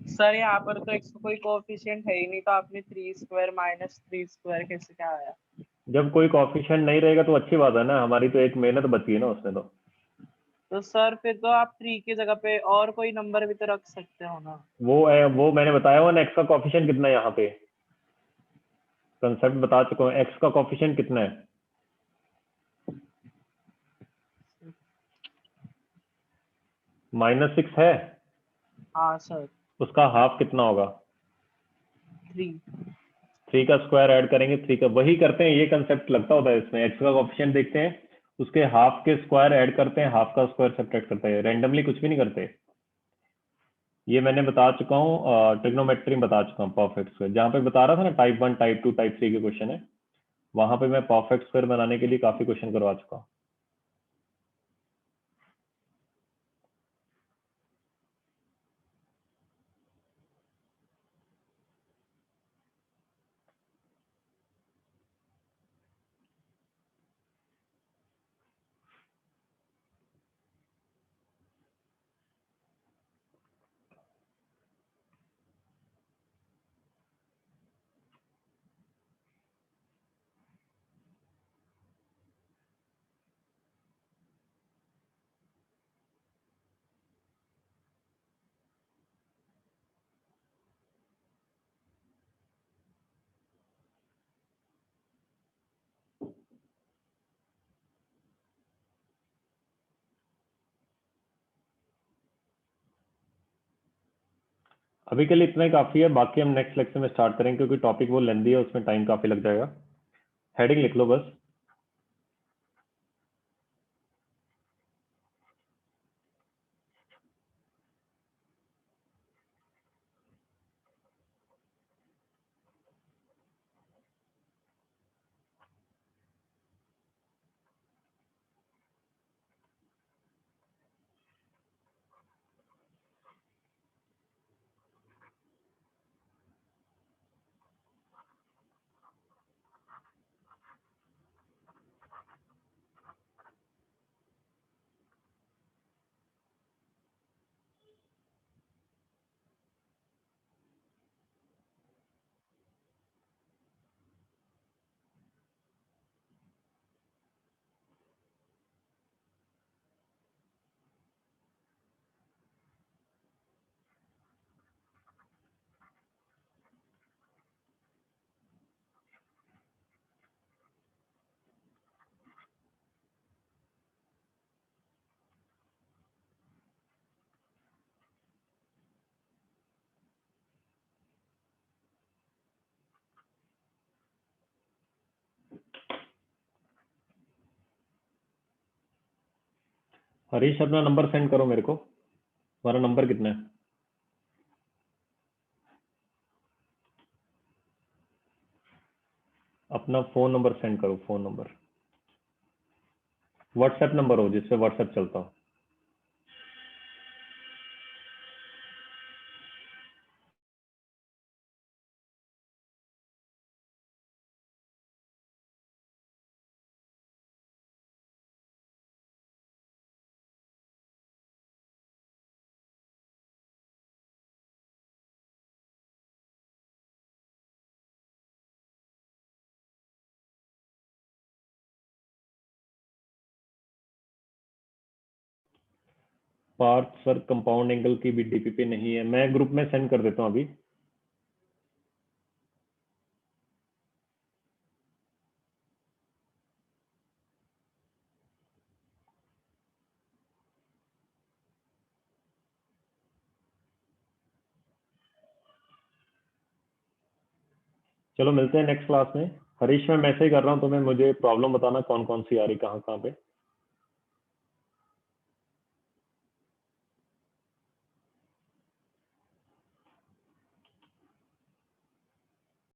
सर यहाँ पर तो x का कोई कोएफिशिएंट है ही नहीं, तो आपने 3² - 3² कैसे क्या आया? जब कोई कॉफिशिएंट नहीं रहेगा तो अच्छी बात है ना, हमारी तो एक मेहनत बची है ना उसमें। तो सर फिर तो आप 3 की जगह पे और कोई नंबर भी तो रख सकते हो ना। वो मैंने बताया हुआ ना, x का कॉफिशिएंट कितना है, यहाँ पे कंसेप्ट बता चुका हूँ। x का कॉफिशिएंट कितना है? -6 है, हाँ सर। उसका हाफ कितना होगा? 3। 3 का स्क्वायर ऐड करेंगे, 3 का, वही करते हैं, ये कंसेप्ट लगता होता है इसमें। x का कोएफिशिएंट देखते हैं, उसके हाफ के स्क्वायर ऐड करते हैं, हाफ का स्क्वायर सब्ट्रैक्ट करते हैं, रैंडमली कुछ भी नहीं करते। ये मैंने बता चुका हूँ, ट्रिग्नोमेट्री बता चुका हूँ, परफेक्ट स्क्वायर। जहाँ पे बता रहा था ना टाइप 1, टाइप 2, टाइप 3 के क्वेश्चन है, वहां पे मैं परफेक्ट स्क्वायर बनाने के लिए काफी क्वेश्चन करवा चुका हूँ। अभी के लिए इतना ही काफी है, बाकी हम नेक्स्ट लेक्चर में स्टार्ट करेंगे, क्योंकि टॉपिक वो लेंदी है, उसमें टाइम काफी लग जाएगा। हेडिंग लिख लो बस। हरीश, अपना नंबर सेंड करो मेरे को। तुम्हारा नंबर कितना है? अपना फोन नंबर सेंड करो, फोन नंबर, व्हाट्सएप नंबर हो जिससे व्हाट्सएप चलता हो। पार्थ सर, कंपाउंड एंगल की भी डीपीपी नहीं है, मैं ग्रुप में सेंड कर देता हूँ अभी। चलो मिलते हैं नेक्स्ट क्लास में। हरीश, मैं मैसेज कर रहा हूँ तुम्हें, मुझे प्रॉब्लम बताना कौन कौन सी आ रही, कहाँ कहाँ पे।